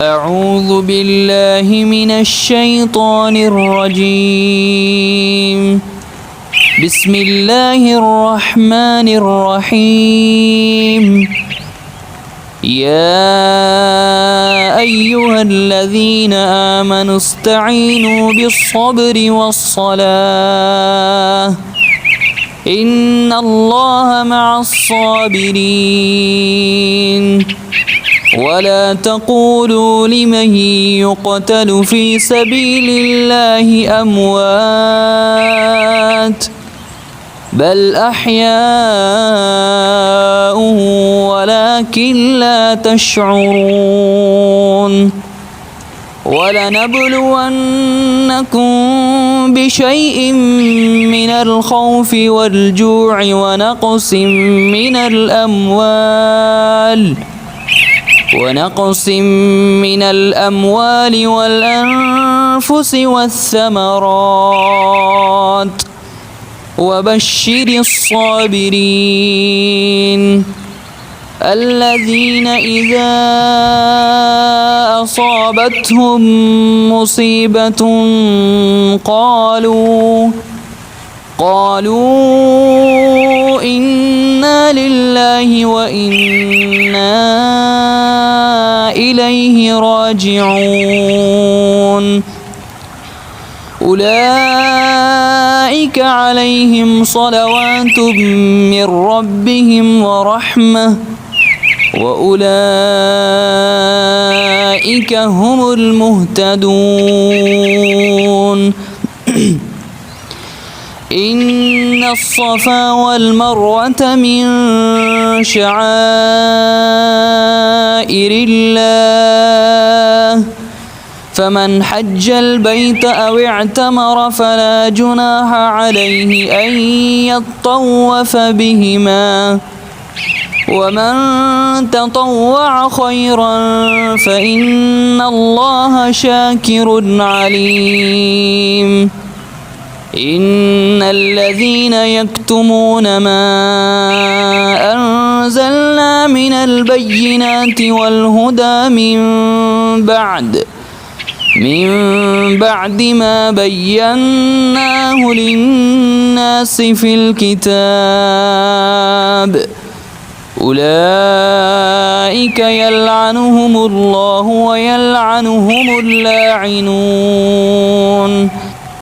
أعوذ بالله من الشيطان الرجيم. بسم الله الرحمن الرحيم. يا أيها الذين آمنوا استعينوا بالصبر والصلاة إن الله مع الصابرين. ولا تقولوا لمن يقتل في سبيل الله أموات بل أحياء ولكن لا تشعرون. ولنبلونكم بشيء من الخوف والجوع ونقص من الأموال والأنفس والثمرات وبشر الصابرين الذين إذا أصابتهم مصيبة قالوا إنا لله وإنا إليه راجعون. أولئك عليهم صلوات من ربهم ورحمة وأولئك هم المهتدون. إن الصفا والمروة من شعائر الله فمن حج البيت أو اعتمر فلا جناح عليه أن يطوف بهما ومن تطوع خيرا فإن الله شاكر عليم. إن الذين يكتمون ما أنزلنا من البينات والهدى من بعد ما بيناه للناس في الكتاب أولئك يلعنهم الله ويلعنهم اللاعنون.